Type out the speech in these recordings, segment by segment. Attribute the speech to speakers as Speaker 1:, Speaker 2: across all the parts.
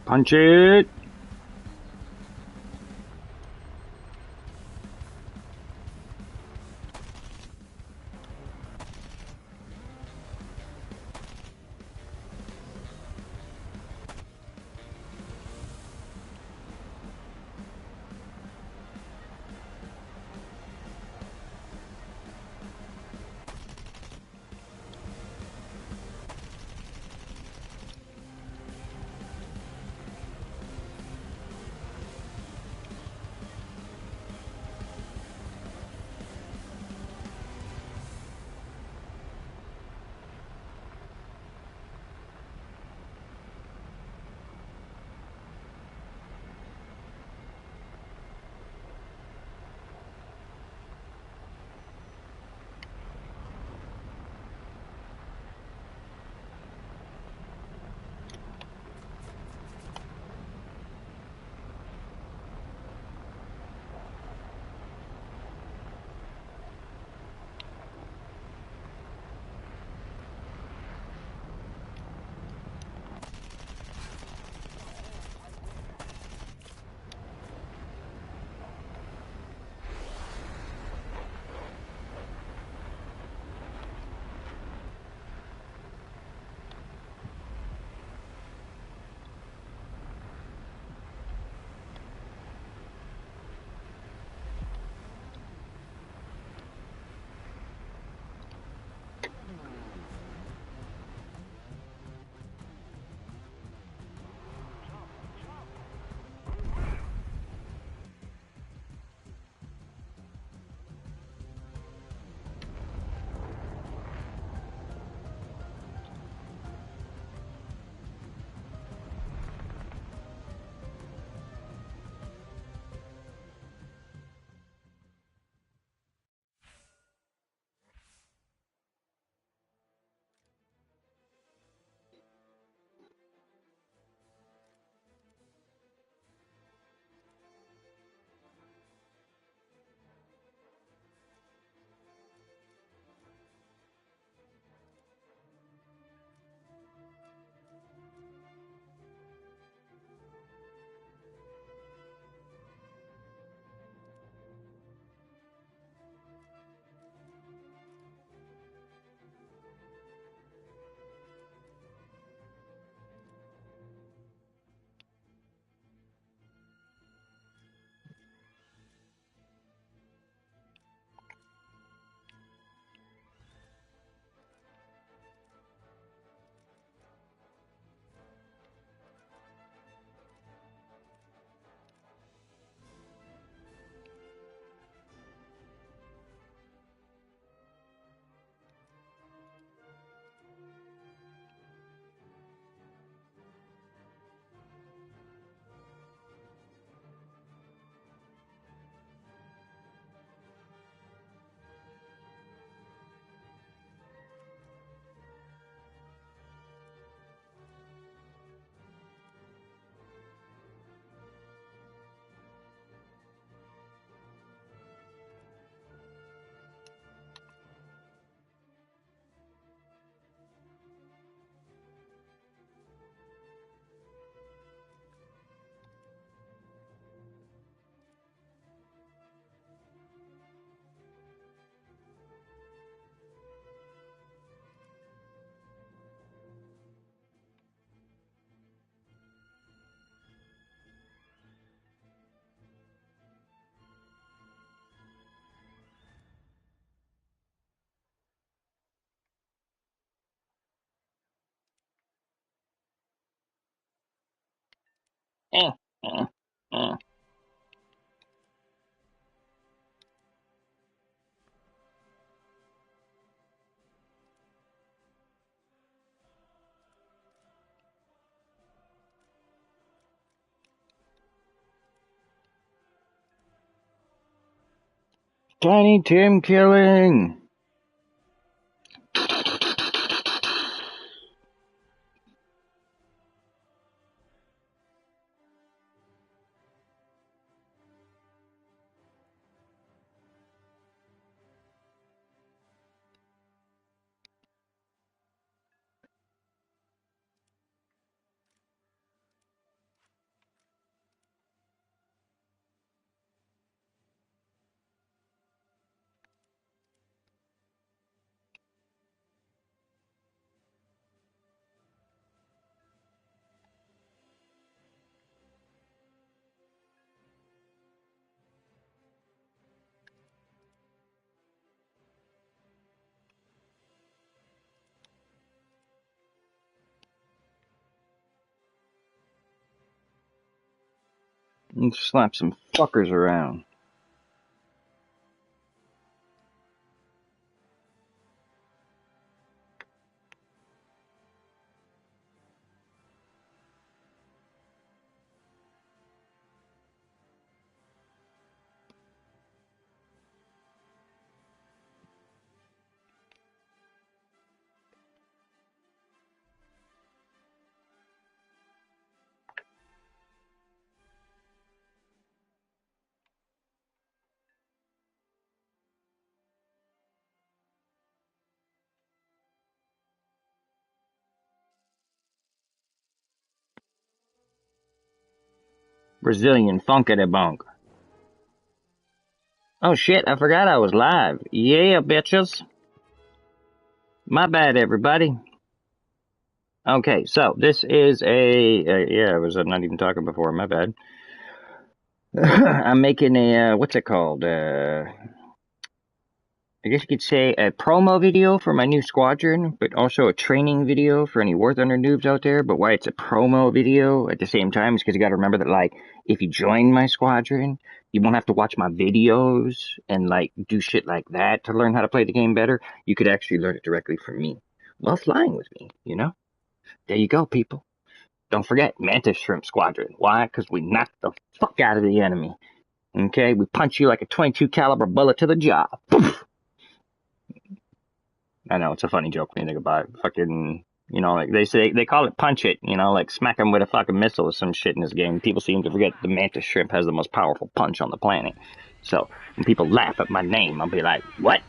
Speaker 1: Punch it! Eh, eh, eh. Tiny Tim killing! And slap some fuckers around. Brazilian funkadabunk. Oh shit, I forgot I was live. Yeah, bitches. My bad, everybody. Okay, so this is yeah, I was not even talking before, my bad. I'm making a, what's it called? I guess you could say a promo video for my new squadron, but also a training video for any Warthunder noobs out there. But why it's a promo video at the same time is because you got to remember that, like, if you join my squadron, you won't have to watch my videos and, like, do shit like that to learn how to play the game better. You could actually learn it directly from me while flying with me, you know? There you go, people. Don't forget, Mantis Shrimp Squadron. Why? Because we knock the fuck out of the enemy. Okay? We punch you like a .22 caliber bullet to the jaw. Poof! I know, it's a funny joke when you think about it. Fucking, you know, like they call it punch it, you know, like smack them with a fucking missile or some shit in this game. People seem to forget the Mantis Shrimp has the most powerful punch on the planet. So, when people laugh at my name, I'll be like, what?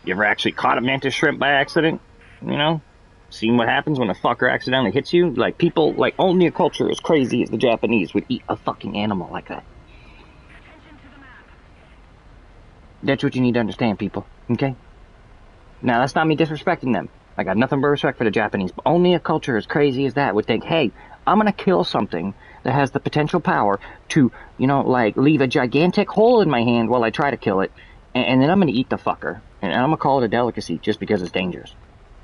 Speaker 1: You ever actually caught a Mantis Shrimp by accident? You know? Seen what happens when a fucker accidentally hits you? Like, people, like, only a culture as crazy as the Japanese would eat a fucking animal like that. That's what you need to understand, people, okay? Now, that's not me disrespecting them. I got nothing but respect for the Japanese, but only a culture as crazy as that would think, hey, I'm gonna kill something that has the potential power to, you know, like, leave a gigantic hole in my hand while I try to kill it, and then I'm gonna eat the fucker, and I'm gonna call it a delicacy just because it's dangerous.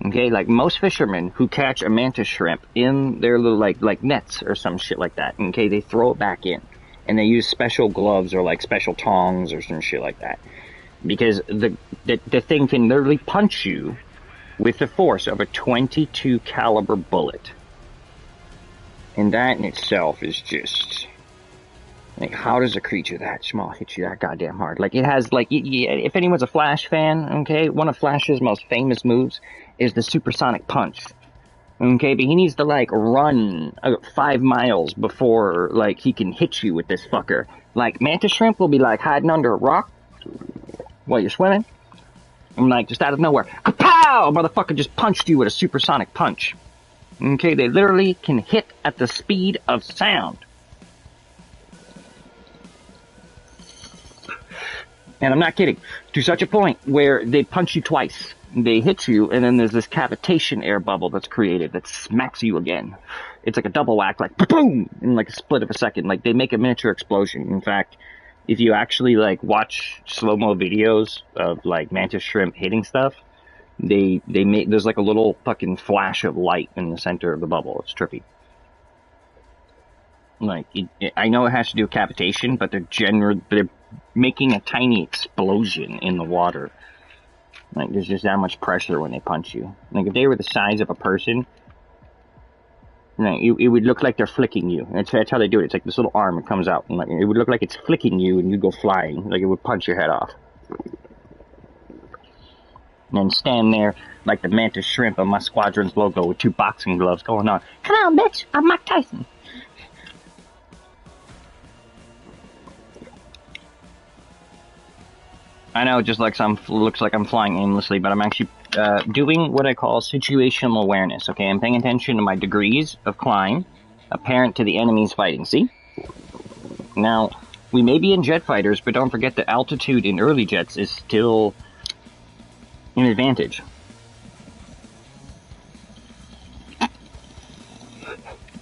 Speaker 1: Okay, like, most fishermen who catch a mantis shrimp in their little, like nets or some shit like that, okay, they throw it back in, and they use special gloves or, like, special tongs or some shit like that. Because the thing can literally punch you with the force of a .22 caliber bullet. And that in itself is just, like, how does a creature that small hit you that goddamn hard? Like, it has, like, if anyone's a Flash fan, okay, one of Flash's most famous moves is the supersonic punch. Okay, but he needs to, like, run 5 miles before, like, he can hit you with this fucker. Like, Mantis Shrimp will be, like, hiding under a rock while you're swimming. I'm like, just out of nowhere, kapow! Motherfucker just punched you with a supersonic punch. Okay, they literally can hit at the speed of sound. And I'm not kidding. To such a point where they punch you twice. They hit you, and then there's this cavitation air bubble that's created that smacks you again. It's like a double whack, like, boom! In like a split of a second. Like, they make a miniature explosion. In fact, if you actually, like, watch slow-mo videos of, like, mantis shrimp hitting stuff, they make, there's like a little fucking flash of light in the center of the bubble. It's trippy. Like, I know it has to do with cavitation, but they're making a tiny explosion in the water. Like, there's just that much pressure when they punch you. Like, if they were the size of a person, like, it would look like they're flicking you. That's how they do it. It's like this little arm that comes out, and like, it would look like it's flicking you, and you go flying. Like, it would punch your head off. And then stand there like the mantis shrimp on my squadron's logo with 2 boxing gloves going on. Come on, bitch! I'm Mike Tyson! I know it just looks like I'm flying aimlessly, but I'm actually doing what I call situational awareness, okay? I'm paying attention to my degrees of climb apparent to the enemies fighting, see? Now, we may be in jet fighters, but don't forget that altitude in early jets is still an advantage.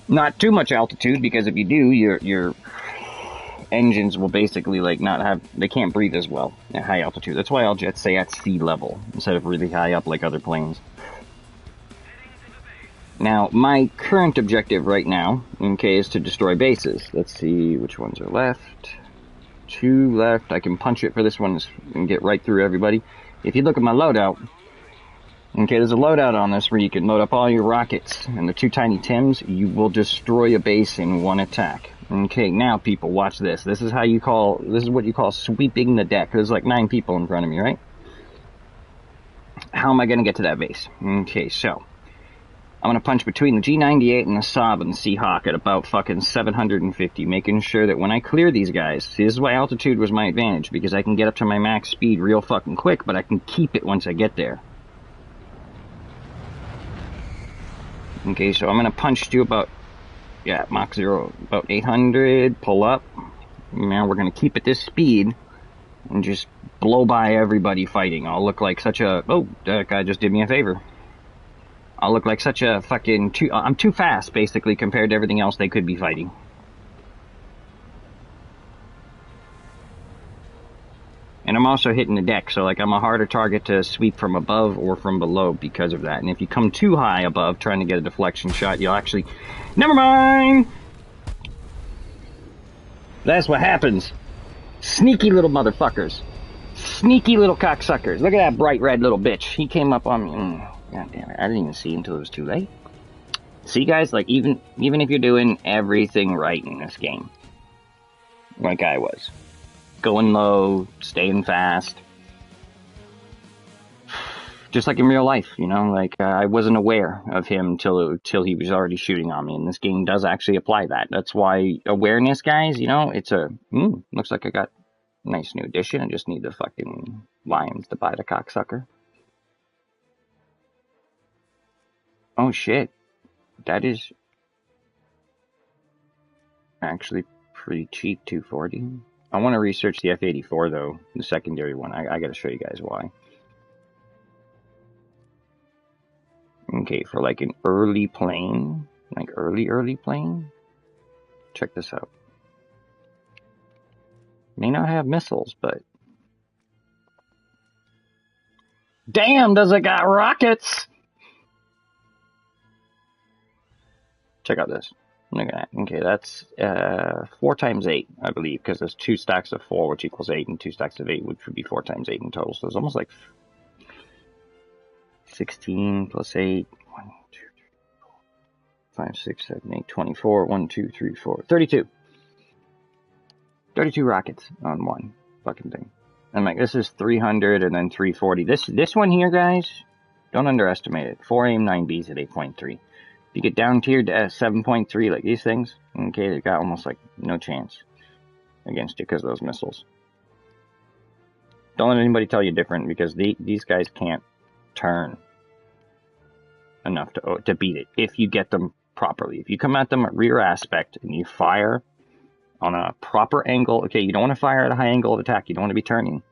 Speaker 1: Not too much altitude, because if you do, your engines will basically, like, they can't breathe as well at high altitude. That's why all jets stay at sea level instead of really high up like other planes. Now, my current objective right now, okay, is to destroy bases. Let's see which ones are left. 2 left. I can punch it for this one and get right through everybody. If you look at my loadout, okay, there's a loadout on this where you can load up all your rockets and the 2 tiny Tims. You will destroy a base in 1 attack. Okay, now people, watch this. This is what you call sweeping the deck. There's like 9 people in front of me, right? How am I going to get to that base? Okay, so I'm going to punch between the G98 and the Saab and the Seahawk at about fucking 750, making sure that when I clear these guys, see, this is why altitude was my advantage, because I can get up to my max speed real fucking quick, but I can keep it once I get there. Okay, so I'm going to punch to about, Mach 0, about 800, pull up. Now we're going to keep at this speed and just blow by everybody fighting. I'll look like such a, oh, that guy just did me a favor. I'll look like such a fucking, I'm too fast, basically, compared to everything else they could be fighting. And I'm also hitting the deck, so like I'm a harder target to sweep from above or from below because of that. And if you come too high above trying to get a deflection shot, you'll actually, never mind! That's what happens. Sneaky little motherfuckers. Sneaky little cocksuckers. Look at that bright red little bitch. He came up on me. God damn it, I didn't even see until it was too late. See, guys, like, even if you're doing everything right in this game, like I was, going low, staying fast, just like in real life, you know, like, I wasn't aware of him till he was already shooting on me, and this game does actually apply that. That's why awareness, guys, you know, it's a, looks like I got a nice new addition. I just need the fucking lions to buy the cocksucker. Oh shit, that is actually pretty cheap, 240. I want to research the F-84 though, the secondary one. I gotta show you guys why. Okay, for like an early plane, like early plane, check this out. May not have missiles, but damn, does it got rockets? Check out this. Look at that. Okay, that's 4 times 8, I believe, because there's 2 stacks of 4, which equals 8, and 2 stacks of 8, which would be 4 times 8 in total. So it's almost like 16 plus 8. 1, 2, 3, 4, 5, 6, 7, 8, 24. 1, 2, 3, 4. 32. 32 rockets on one fucking thing. I'm like, this is 300 and then 340. This one here, guys, don't underestimate it. 4 AIM 9Bs at 8.3. If you get down tiered to 7.3 like these things, okay, they've got almost like no chance against you because of those missiles. Don't let anybody tell you different, because these guys can't turn enough to beat it if you get them properly. If you come at them at rear aspect and you fire on a proper angle, okay, you don't want to fire at a high angle of attack. You don't want to be turning.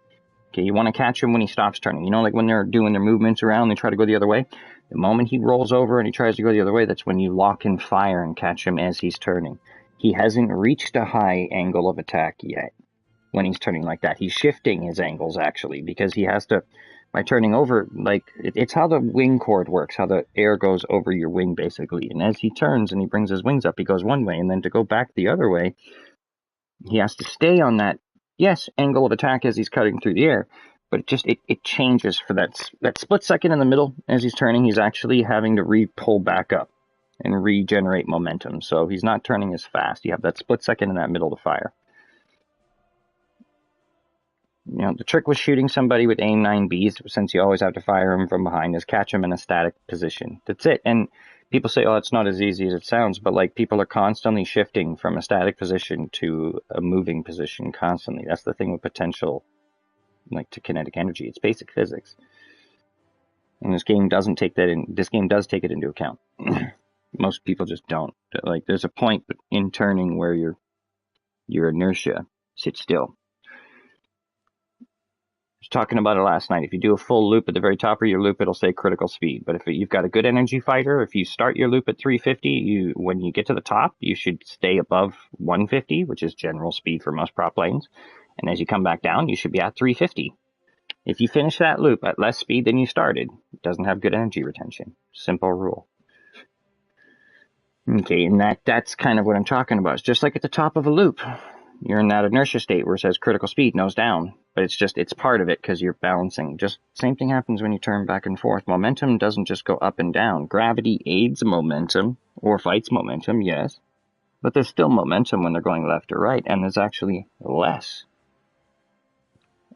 Speaker 1: Okay, you want to catch him when he stops turning. You know, like when they're doing their movements around, they try to go the other way. The moment he rolls over and he tries to go the other way, that's when you lock and fire and catch him as he's turning. He hasn't reached a high angle of attack yet when he's turning like that. He's shifting his angles, actually, because he has to, by turning over, like, it's how the wing cord works, how the air goes over your wing, basically. And as he turns and he brings his wings up, he goes one way, and then to go back the other way, he has to stay on that, yes, angle of attack as he's cutting through the air, but it changes for that split second in the middle as he's turning. He's actually having to pull back up and regenerate momentum. So he's not turning as fast. You have that split second in that middle to fire. You know, the trick with shooting somebody with AIM 9Bs, since you always have to fire him from behind, is catch him in a static position. That's it. And people say, oh, it's not as easy as it sounds, but like people are constantly shifting from a static position to a moving position constantly. That's the thing with potential, like, to kinetic energy. It's basic physics. And this game doesn't take that in. This game does take it into account. Most people just don't. Like, there's a point in turning where your inertia sits still. I was talking about it last night. If you do a full loop at the very top of your loop, it'll say critical speed. But if you've got a good energy fighter, if you start your loop at 350, when you get to the top, you should stay above 150, which is general speed for most prop planes. And as you come back down, you should be at 350. If you finish that loop at less speed than you started, it doesn't have good energy retention. Simple rule. Okay, and that's kind of what I'm talking about. It's just like at the top of a loop. You're in that inertia state where it says critical speed, nose down. But it's part of it because you're balancing. Just same thing happens when you turn back and forth. Momentum doesn't just go up and down. Gravity aids momentum or fights momentum, yes. But there's still momentum when they're going left or right, and there's actually less.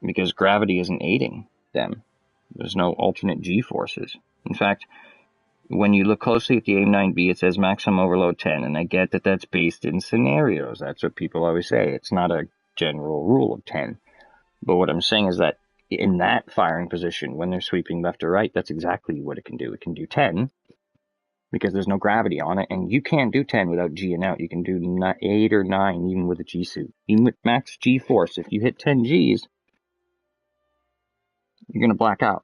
Speaker 1: Because gravity isn't aiding them. There's no alternate G-forces. In fact, when you look closely at the AIM-9B, it says maximum overload 10, and I get that that's based in scenarios. That's what people always say. It's not a general rule of 10. But what I'm saying is that in that firing position, when they're sweeping left or right, that's exactly what it can do. It can do 10, because there's no gravity on it, and you can't do 10 without G-ing out. You can do 8 or 9 even with a G-suit. Even with max G-force, if you hit 10 Gs, you're going to black out.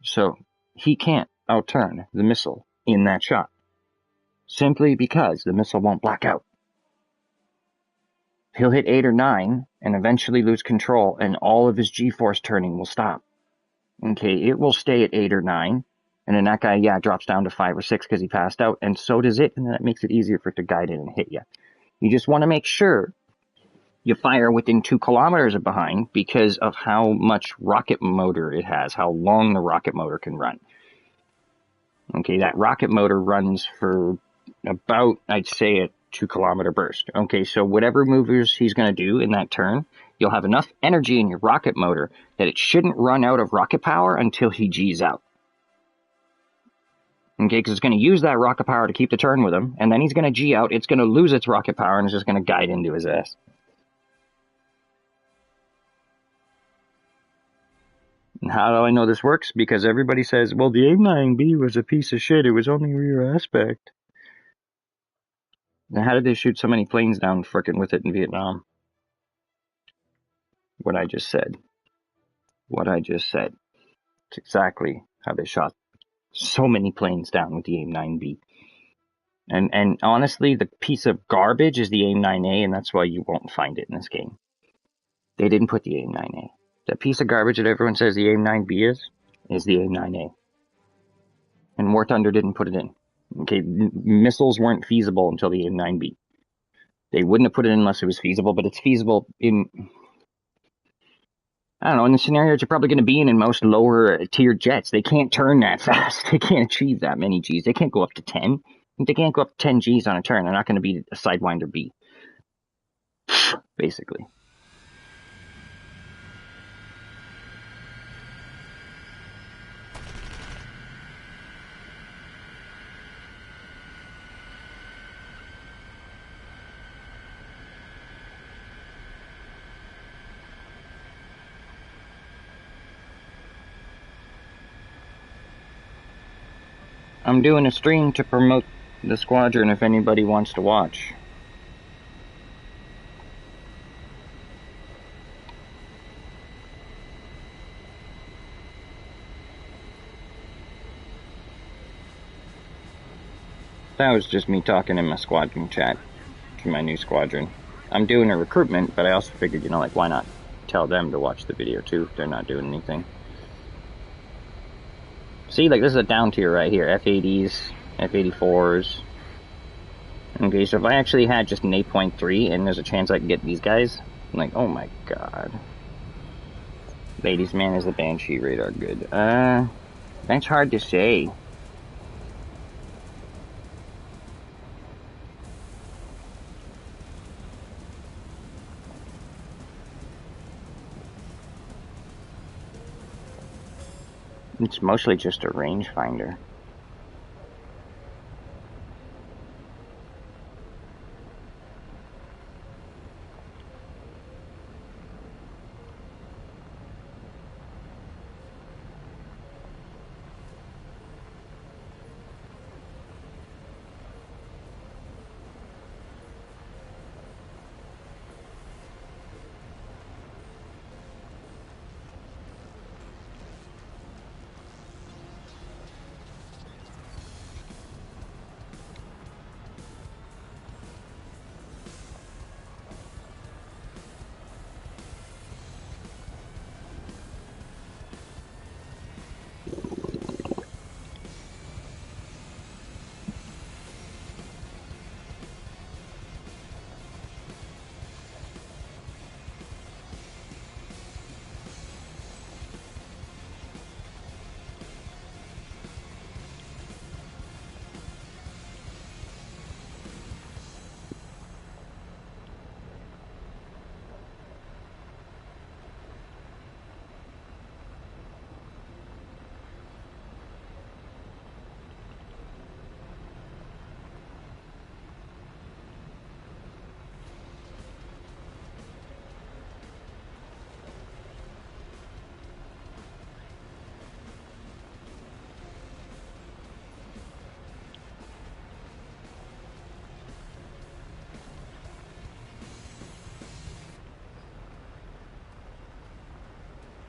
Speaker 1: So he can't outturn the missile in that shot, simply because the missile won't black out. He'll hit 8 or 9 and eventually lose control, and all of his G-force turning will stop. Okay, it will stay at 8 or 9, and then that guy, drops down to 5 or 6 because he passed out, and so does it, and that makes it easier for it to guide in and hit you. You just want to make sure you fire within 2 kilometers of behind because of how much rocket motor it has, how long the rocket motor can run. Okay, that rocket motor runs for about, I'd say, a 2-kilometer burst. Okay, so whatever maneuvers he's going to do in that turn, you'll have enough energy in your rocket motor that it shouldn't run out of rocket power until he G's out. Okay, because it's going to use that rocket power to keep the turn with him, and then he's going to G out, it's going to lose its rocket power, and it's just going to guide into his ass. And how do I know this works? Because everybody says, well, the AIM-9B was a piece of shit, it was only rear aspect. Now, how did they shoot so many planes down frickin' with it in Vietnam? What I just said. It's exactly how they shot so many planes down with the AIM-9B. And honestly, the piece of garbage is the AIM-9A, and that's why you won't find it in this game. They didn't put the AIM-9A. That piece of garbage that everyone says the AIM-9B is the AIM-9A. And Warthunder didn't put it in. Okay, missiles weren't feasible until the AIM-9B. They wouldn't have put it in unless it was feasible, but it's feasible in, I don't know, in the scenarios you're probably going to be in most lower tier jets. They can't turn that fast. They can't achieve that many Gs. They can't go up to 10. They can't go up to 10 Gs on a turn. They're not going to be a Sidewinder B. Basically. I'm doing a stream to promote the squadron if anybody wants to watch. That was just me talking in my squadron chat to my new squadron. I'm doing a recruitment, but I also figured, why not tell them to watch the video too if they're not doing anything. See, this is a down tier right here. F-80s, F-84s. Okay, so if I actually had just an 8.3 and there's a chance I can get these guys, I'm like, oh my god. Ladies, man, is the Banshee radar good? That's hard to say. It's mostly just a rangefinder.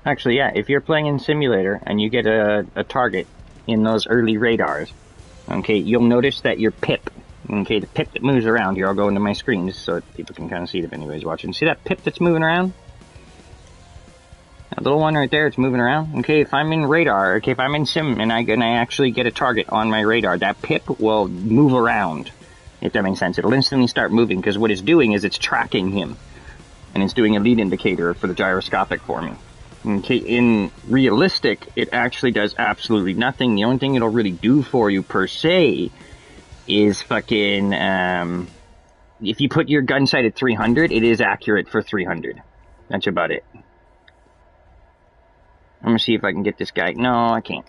Speaker 1: Actually, yeah, if you're playing in simulator and you get a target in those early radars, okay, you'll notice that your pip, okay, the pip that moves around here, I'll go into my screen just so people can kind of see it if anybody's watching. See that pip that's moving around? That little one right there, it's moving around. Okay, if I'm in radar, okay, if I'm in sim and I actually get a target on my radar, that pip will move around, if that makes sense. It'll instantly start moving because what it's doing is it's tracking him. And it's doing a lead indicator for the gyroscopic for me. Okay, in realistic, it actually does absolutely nothing. The only thing it'll really do for you, per se, is fucking, if you put your gun sight at 300, it is accurate for 300. That's about it. I'm gonna see if I can get this guy. No, I can't.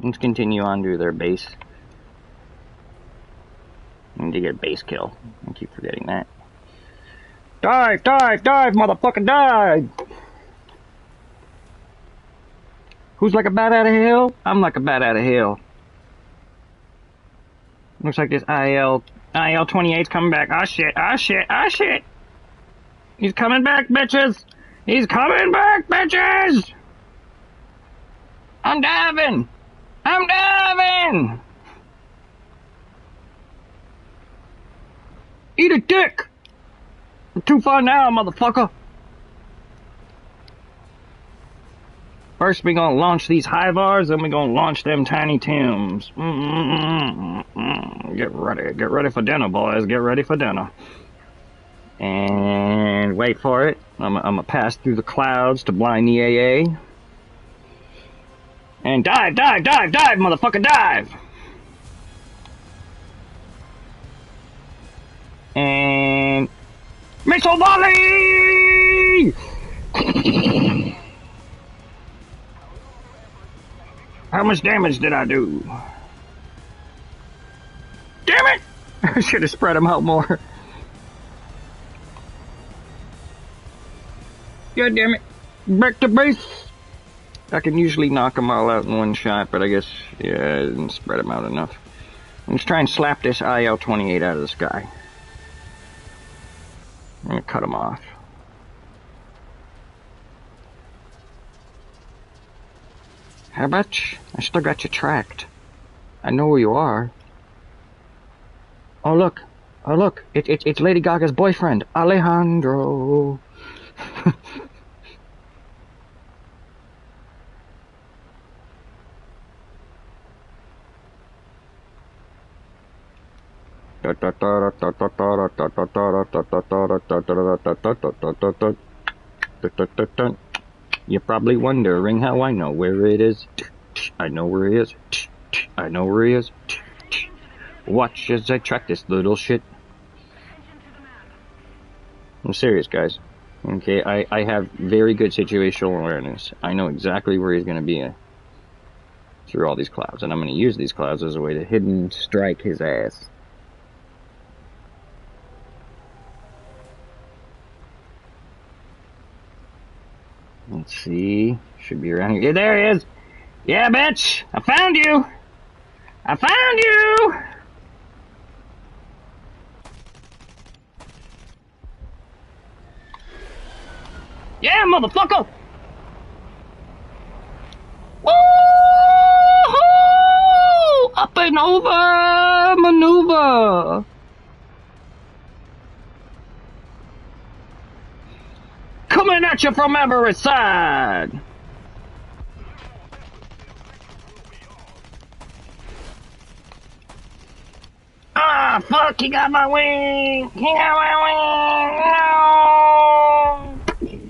Speaker 1: Let's continue on to their base. I need to get a base kill. I keep forgetting that. Dive, dive, dive, motherfucker, dive! Who's like a bat out of hell? I'm like a bat out of hell. Looks like this IL-28's coming back. Ah shit, ah shit, ah shit! He's coming back, bitches! He's coming back, bitches! I'm diving! I'm diving! Eat a dick! I'm too far now, motherfucker! First we gonna launch these Hivars, then we gonna launch them Tiny Tims. Get ready for dinner, boys, get ready for dinner. And wait for it, I'm gonna pass through the clouds to blind the AA. And dive, dive, dive, dive, motherfucker, dive! And missile volley! How much damage did I do? Damn it! I should have spread them out more. God damn it. Back to base. I can usually knock them all out in one shot, but I guess, yeah, I didn't spread them out enough. Let's try and slap this IL-28 out of the sky. I'm gonna cut them off. How about you? I still got you tracked. I know where you are. Oh look, it's Lady Gaga's boyfriend, Alejandro. You're probably wondering how I know where it is. I know where he is. I know where he is. Watch as I track this little shit. I'm serious, guys. Okay, I have very good situational awareness. I know exactly where he's going to be through all these clouds, and I'm going to use these clouds as a way to hidden strike his ass. Let's see. Should be around here. Yeah, there he is! Yeah, bitch! I found you! I found you! Yeah, motherfucker! Woo-hoo! Up and over maneuver! Coming at you from every side! Ah, fuck, he got my wing! He got my wing! No!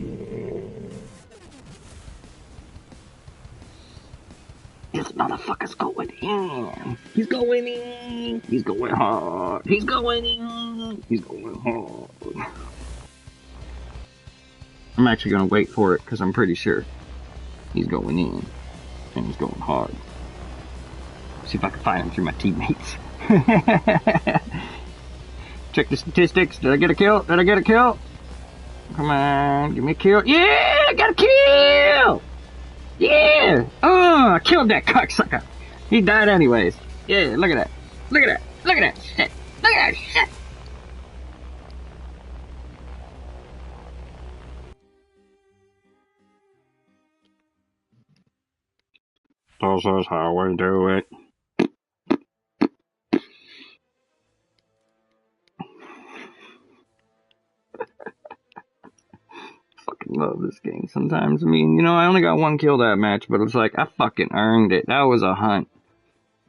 Speaker 1: This motherfucker's going in! He's going in! He's going hard! He's going in! He's going hard! I'm actually gonna wait for it, because I'm pretty sure he's going in. And he's going hard. See if I can find him through my teammates. Check the statistics. Did I get a kill? Did I get a kill? Come on, give me a kill. Yeah, I got a kill! Yeah! Oh, I killed that cocksucker. He died anyways. Yeah, look at that. Look at that. Look at that shit. Look at that shit. This is how we do it. Fucking love this game sometimes. I mean, you know, I only got 1 kill that match, but it's like, I fucking earned it. That was a hunt.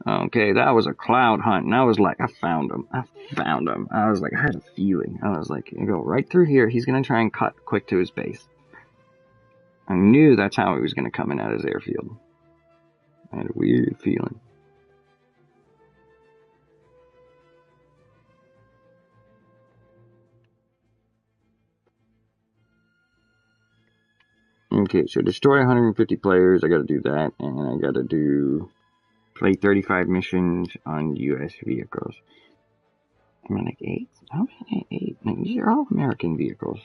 Speaker 1: Okay, that was a cloud hunt, and I was like, I found him. I found him. I was like, I had a feeling. I was like, you go right through here. He's gonna try and cut quick to his base. I knew that's how he was gonna come in at his airfield. I had a weird feeling. Okay, so destroy 150 players. I gotta do that, and I gotta do play 35 missions on U.S. vehicles. Am I like 8? How many 8? Like, these are all American vehicles.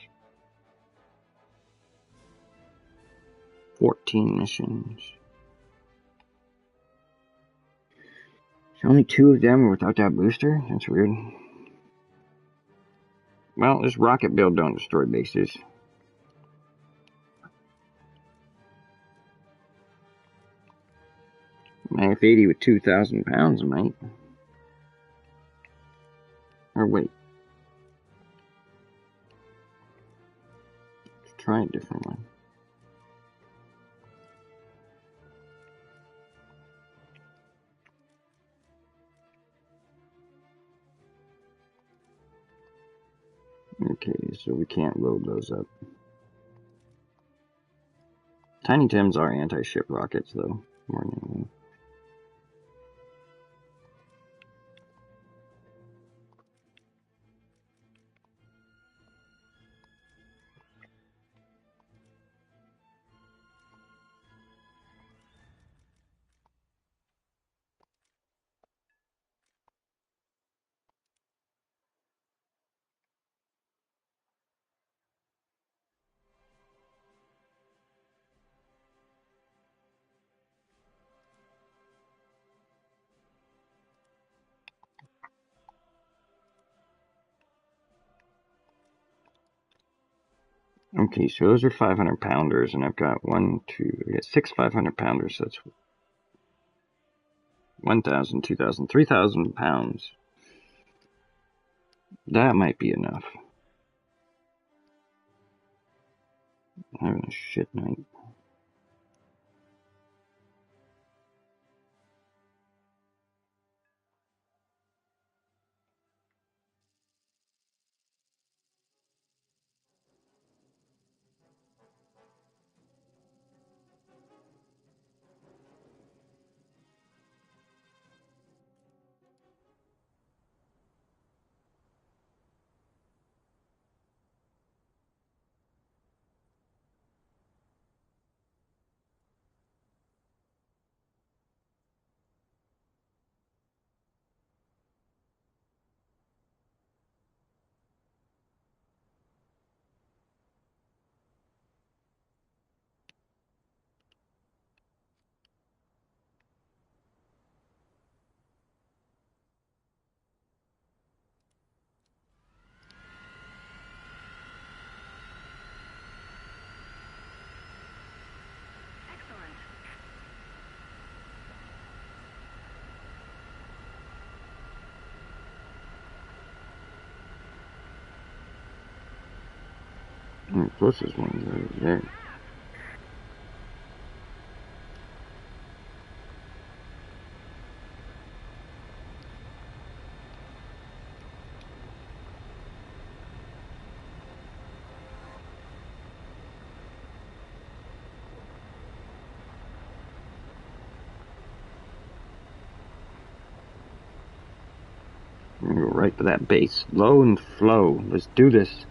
Speaker 1: 14 missions. So only 2 of them are without that booster? That's weird. Well, this rocket build don't destroy bases. My F-80 with 2,000 pounds might. Or wait. Let's try a different one. Okay, so we can't load those up. Tiny Tims are anti-ship rockets, though. More than anything. Okay, so those are 500 pounders, and I've got I got 6 500 pounders, so that's 1,000, 2,000, 3,000 pounds. That might be enough. I'm having a shit night. The closest one's right there. I'm gonna go right for that base. Low and flow. Let's do this.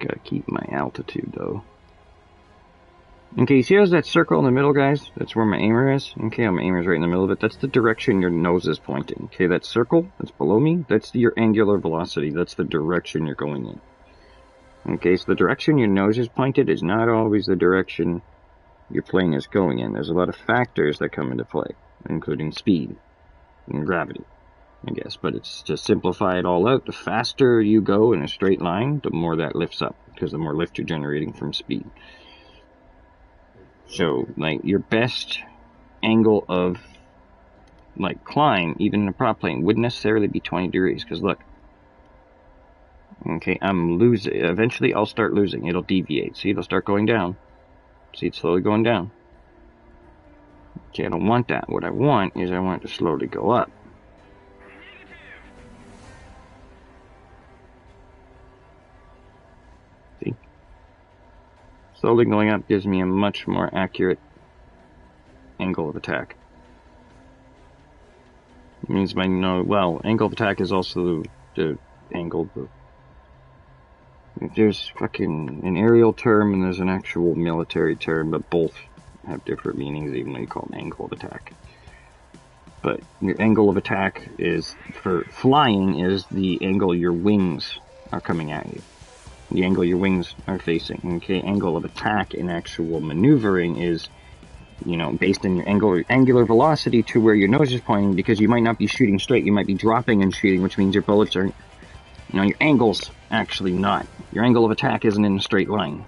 Speaker 1: Gotta keep my altitude, though. Okay, you see how's that circle in the middle, guys? That's where my aimer is. Okay, my aimer's right in the middle of it. That's the direction your nose is pointing. Okay, that circle that's below me, that's your angular velocity. That's the direction you're going in. Okay, so the direction your nose is pointed is not always the direction your plane is going in. There's a lot of factors that come into play, including speed and gravity, I guess. But it's to simplify it all out, the faster you go in a straight line, the more that lifts up, because the more lift you're generating from speed. So, like, your best angle of, like, climb, even in a prop plane, wouldn't necessarily be 20 degrees, because look. Okay, I'm losing. Eventually, I'll start losing. It'll deviate. See, it'll start going down. See, it's slowly going down. Okay, I don't want that. What I want is I want it to slowly go up. See? Slowly going up gives me a much more accurate angle of attack. It means I know, well, angle of attack is also the angle of... There's fucking an aerial term and there's an actual military term, but both have different meanings, even though you call them angle of attack. But your angle of attack is, for flying, is the angle your wings are coming at you. The angle your wings are facing. Okay, angle of attack in actual maneuvering is, you know, based on your angular velocity to where your nose is pointing, because you might not be shooting straight, you might be dropping and shooting, which means your bullets are, you know, your angle's actually not. Your angle of attack isn't in a straight line.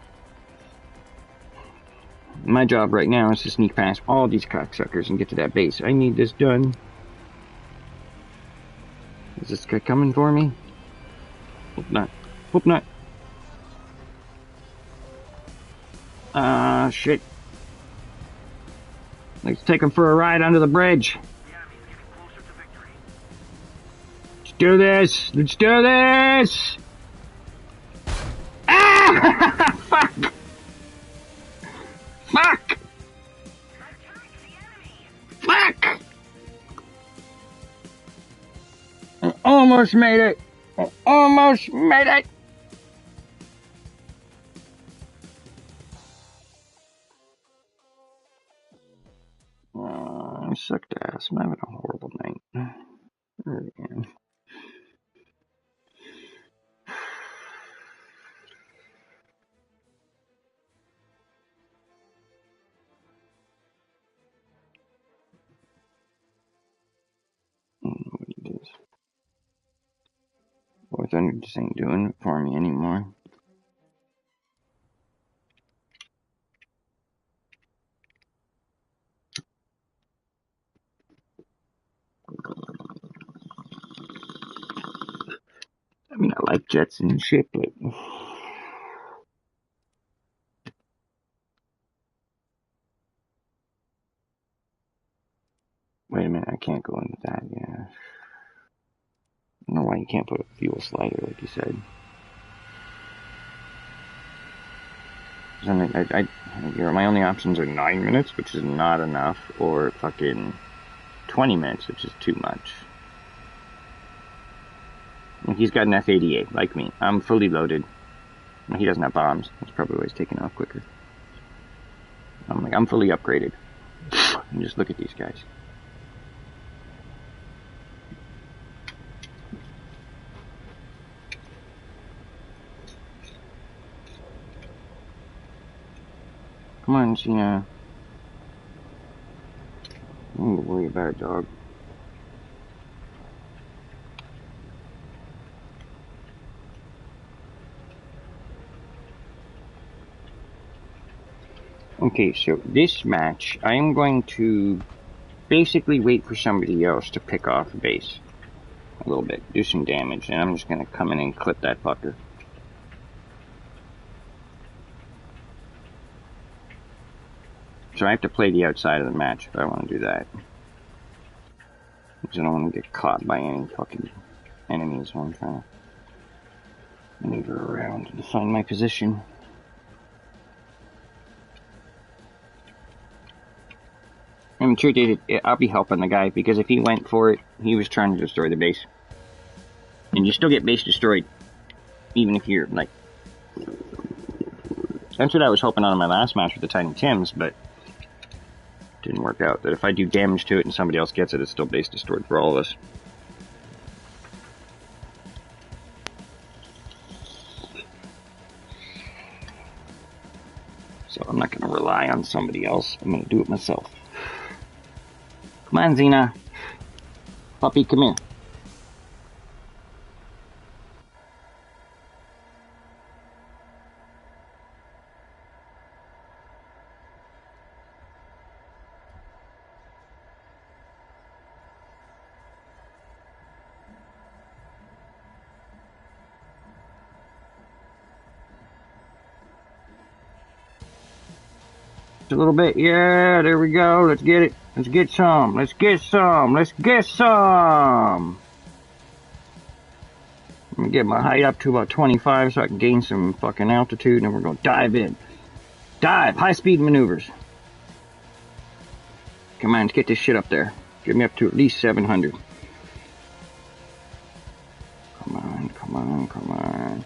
Speaker 1: My job right now is to sneak past all these cocksuckers and get to that base. I need this done. Is this guy coming for me? Hope not. Hope not. Shit. Let's take him for a ride under the bridge. Let's do this! Let's do this! Ah! Fuck! Fuck! Fuck! I almost made it! I almost made it! I sucked ass. I'm having a horrible night. I really am. I don't know what it is. Warthunder just ain't doing it for me anymore. I mean, I like jets and shit, but... Wait a minute, I can't go into that, yeah. I don't know why you can't put a fuel slider, like you said. I mean, my only options are 9 minutes, which is not enough, or fucking 20 minutes, which is too much. And he's got an F-88, like me. I'm fully loaded. He doesn't have bombs. That's probably why he's taking off quicker. I'm fully upgraded. And just look at these guys. Come on, Cena. Don't worry about it, dog. Okay, so this match, I am going to basically wait for somebody else to pick off a base. A little bit, do some damage, and I'm just going to come in and clip that fucker. So I have to play the outside of the match if I want to do that. Because I don't want to get caught by any fucking enemies while I'm trying to maneuver around and find my position. And the truth is, I'll be helping the guy, because if he went for it, he was trying to destroy the base. And you still get base destroyed, even if you're, like... That's what I was hoping on in my last match with the Tiny Tims, but... didn't work out. That if I do damage to it and somebody else gets it, it's still base destroyed for all of us. So I'm not going to rely on somebody else. I'm going to do it myself. Come on, Xena. Puppy, come here. a little bit. Yeah, there we go. Let's get it. Let's get some. Let's get some. Let's get some. Let me get my height up to about 25 so I can gain some fucking altitude, and then we're going to dive in. Dive. High-speed maneuvers. Come on, let's get this shit up there. Get me up to at least 700. Come on, come on, come on.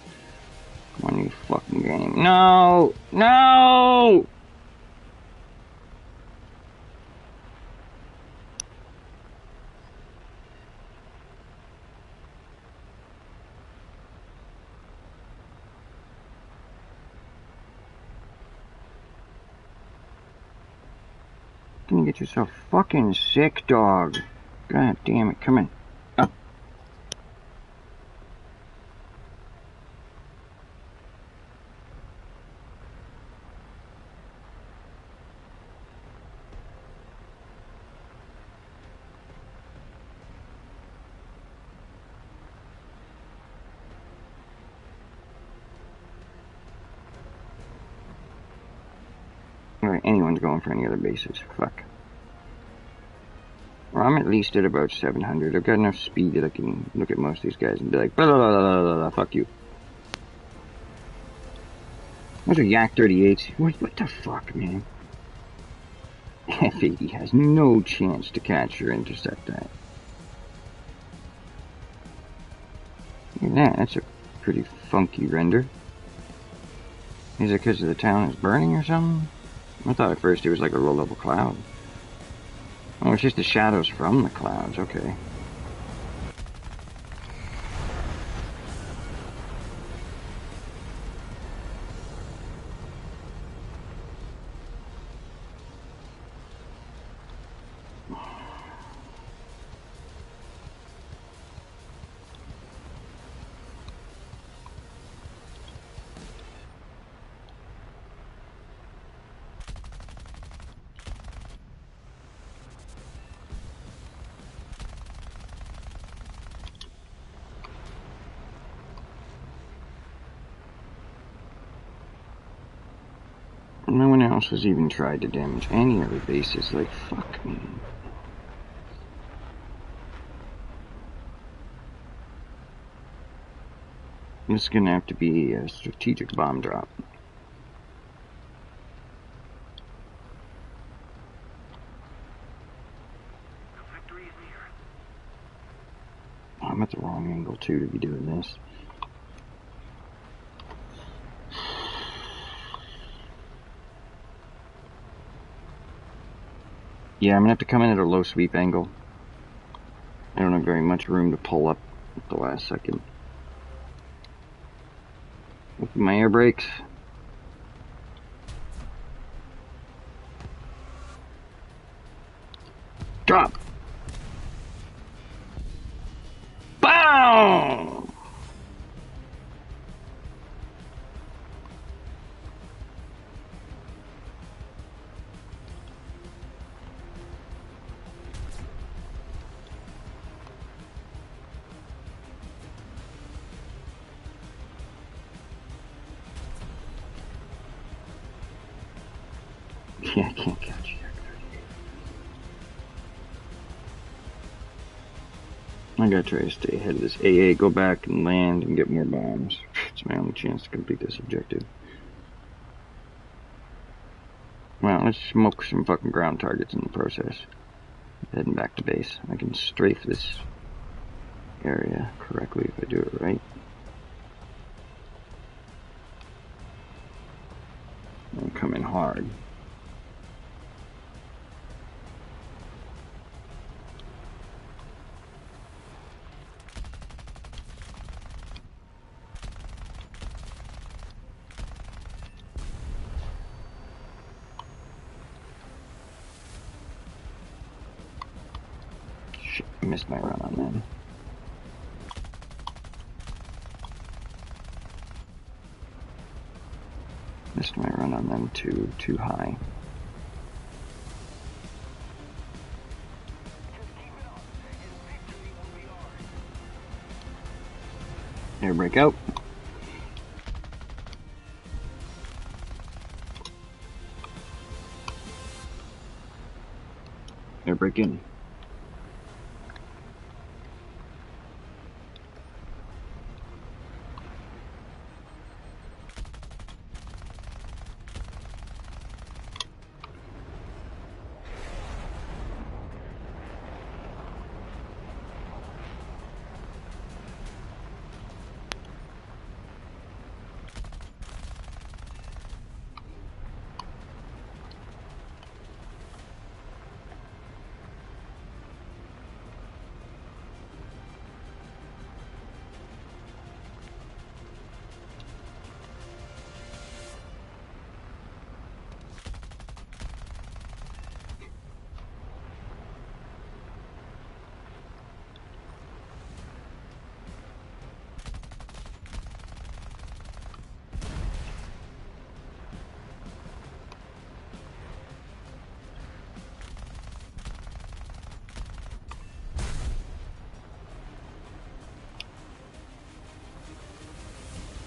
Speaker 1: Come on, you fucking game. No! No! Can you get yourself fucking sick, dog? God damn it, come in. Up. Alright, anyone's going for any other bases. Fuck. Well, I'm at least at about 700. I've got enough speed that I can look at most of these guys and be like, blah, blah, blah, blah, blah, blah, fuck you. Those are Yak 38s. What the fuck, man? F-80 has no chance to catch or intercept that. Look at that. That's a pretty funky render. Is it because the town is burning or something? I thought at first it was like a low-level cloud. Oh, it's just the shadows from the clouds. Okay. No one else has even tried to damage any other bases. Like, fuck me. This is gonna have to be a strategic bomb drop. Oh, I'm at the wrong angle too to be doing this. Yeah, I'm gonna have to come in at a low sweep angle. I don't have very much room to pull up at the last second. With my air brakes. Drop! Bow! Yeah, I can't catch you. I gotta try to stay ahead of this AA, go back and land and get more bombs. It's my only chance to complete this objective. Well, let's smoke some fucking ground targets in the process. Heading back to base. I can strafe this area correctly if I do it right. I'm coming hard. Shit, I missed my run on them. Missed my run on them too high. Air brake out. Air break in.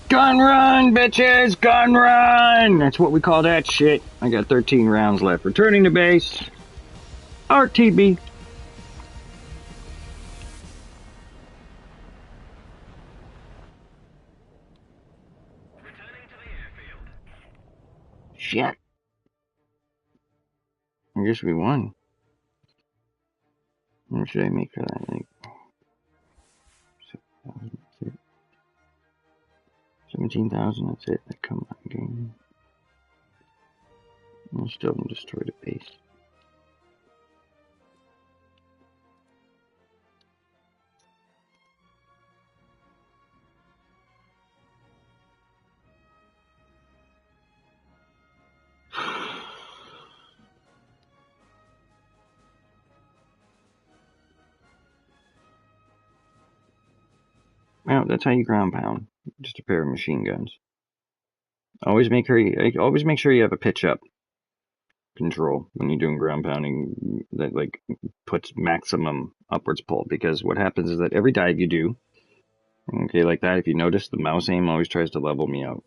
Speaker 1: Gun run, bitches! Gun run! That's what we call that shit. I got 13 rounds left. Returning to base. RTB.
Speaker 2: Returning to the airfield.
Speaker 1: Shit. I guess we won. How much should I make for that? Like 17,000, that's it. Like, come on, game. I'll still destroy the base. Well, that's how you ground pound. Just a pair of machine guns. Always make sure you have a pitch up control when you're doing ground pounding that like puts maximum upwards pull, because what happens is that every dive you do, okay, like that, if you notice, the mouse aim always tries to level me out.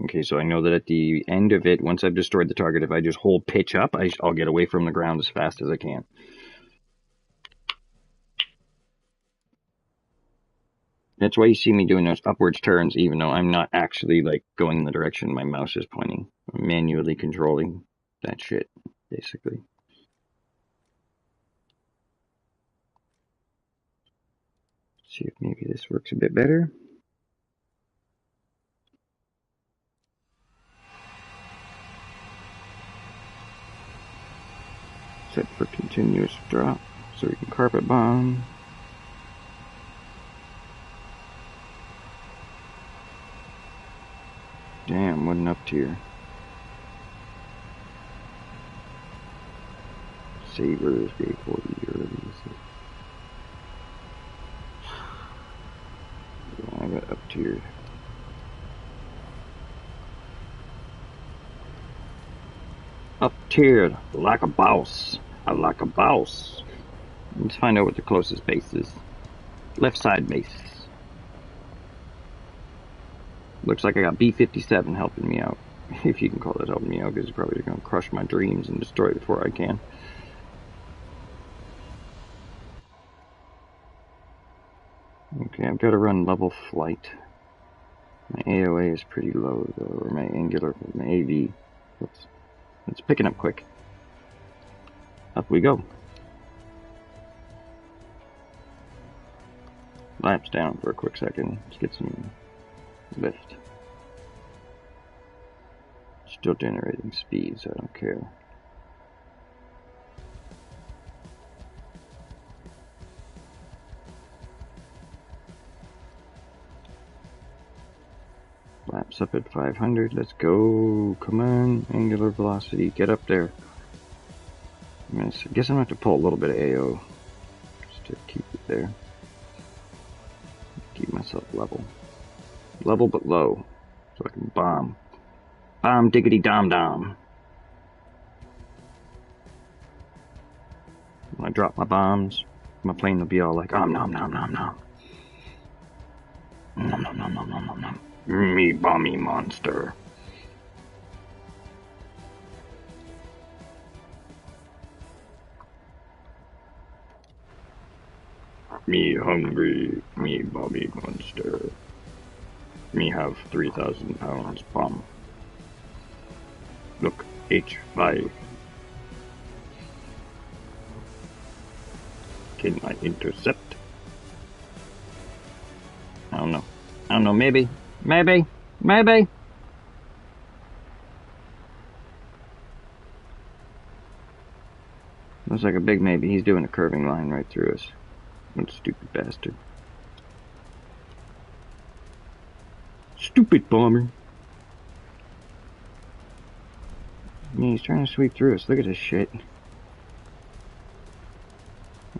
Speaker 1: Okay, so I know that at the end of it, once I've destroyed the target, if I just hold pitch up, I'll get away from the ground as fast as I can. That's why you see me doing those upwards turns, even though I'm not actually like going in the direction my mouse is pointing. I'm manually controlling that shit, basically. See if maybe this works a bit better. Set for continuous drop, so we can carpet bomb. Damn, what an up tier. Sabers, J40 early. Yeah, I got up tiered. Up tiered, like a boss. I like a boss. Let's find out what the closest base is. Left side base. Looks like I got B-57 helping me out. If you can call it helping me out, because it's probably going to crush my dreams and destroy it before I can. Okay, I've got to run level flight. My AOA is pretty low, though, or my angular, my AV. Oops. It's picking up quick. Up we go. Laps down for a quick second. Let's get some lift. Still generating speed, so I don't care. Laps up at 500. Let's go. Come on. Angular velocity. Get up there. I guess I'm going to have to pull a little bit of AO just to keep it there. Keep myself level. Level but low. So I can bomb. Bomb diggity dom dom. When I drop my bombs, my plane will be all like, nom nom nom nom nom. Nom nom nom nom nom nom nom. Me bomby monster. Me hungry, me Bobby monster. Me have 3,000 pounds bomb. Look, H5. Can I intercept? I don't know. I don't know, maybe. Maybe. Maybe. Looks like a big maybe. He's doing a curving line right through us. What a stupid bastard. Stupid bomber. Yeah, he's trying to sweep through us. Look at this shit.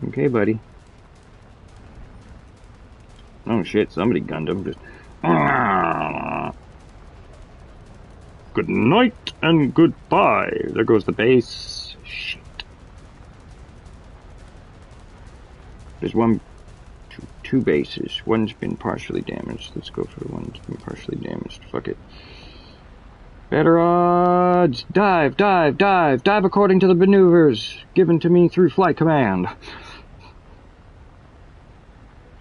Speaker 1: Okay, buddy. Oh shit, somebody gunned him. Just... Good night and goodbye. There goes the base. Shit. There's two bases. One's been partially damaged. Let's go for the one that's been partially damaged. Fuck it. Better odds! Dive, dive, dive! Dive according to the maneuvers given to me through flight command.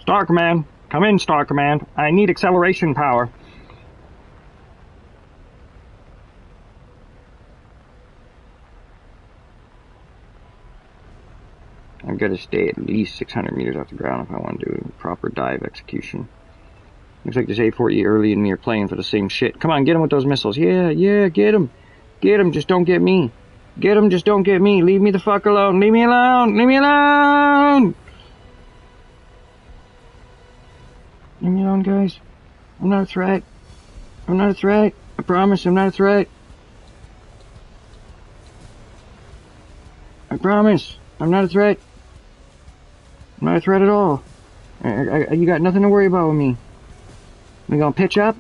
Speaker 1: Star Command! Come in, Star Command! I need acceleration power. I've got to stay at least 600 meters off the ground if I want to do a proper dive execution. Looks like this A4E early and me are playing for the same shit. Come on, get him with those missiles. Yeah, yeah, get him. Get him, just don't get me. Get him, just don't get me. Leave me the fuck alone. Leave me alone. Leave me alone. Leave me alone, guys. I'm not a threat. I'm not a threat. I promise I'm not a threat. I promise. I'm not a threat. I'm not a threat at all. You got nothing to worry about with me. We gonna pitch up.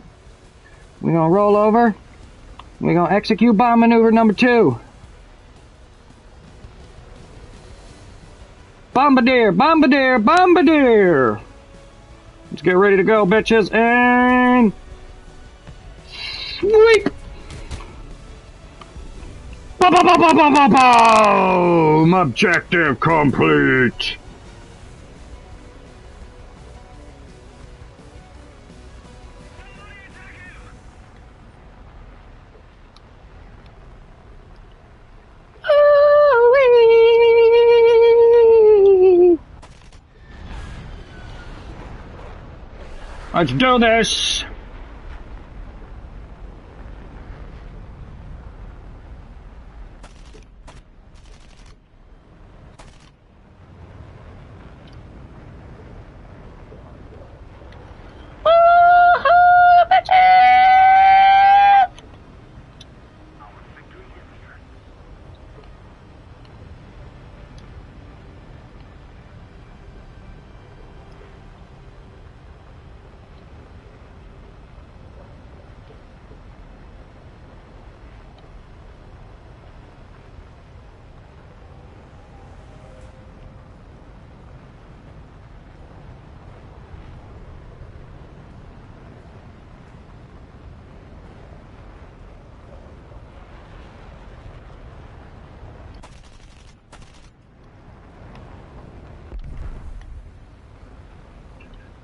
Speaker 1: We gonna roll over. We gonna execute bomb maneuver number 2. Bombardier, bombardier, bombardier. Let's get ready to go, bitches, and sweep. Boom! Objective complete. Let's do this!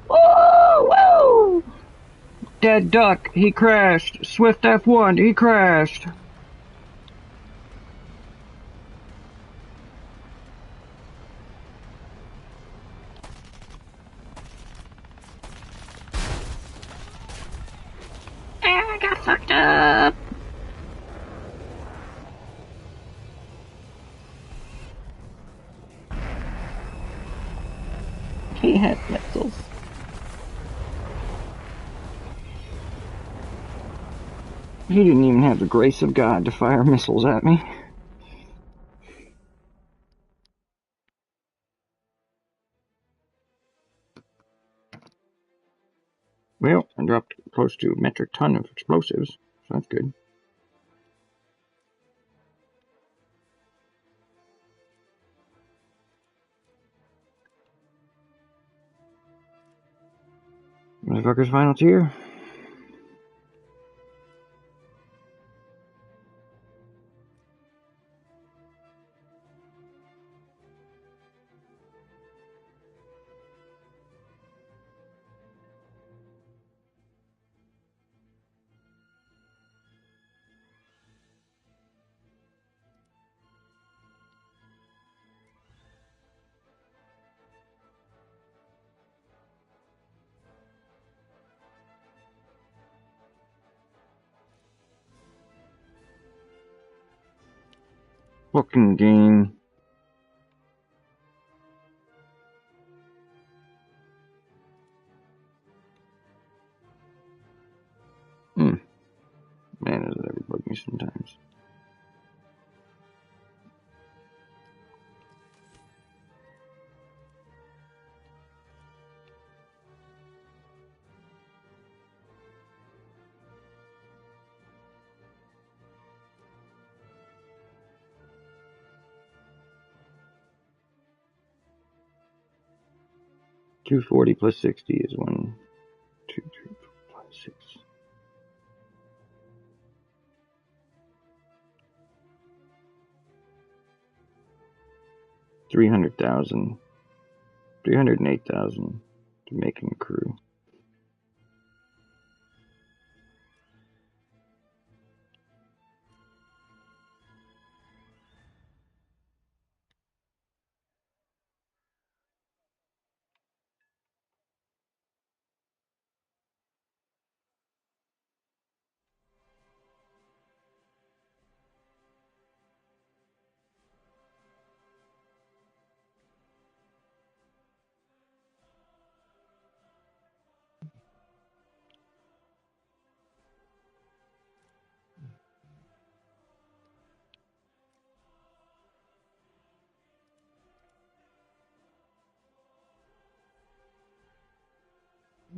Speaker 1: Whoa! Dead duck, he crashed. Swift F1, he crashed. I got fucked up. He had missiles. He didn't even have the grace of God to fire missiles at me. Well, I dropped close to a metric ton of explosives, so that's good. Motherfucker's final tier. Fucking game. Man, does it ever bug me sometimes. $240 plus 60 is 1, 2, 3, 4, 5, 6. $300,000. $308,000 to making a crew.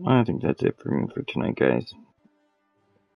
Speaker 1: I think that's it for me for tonight, guys.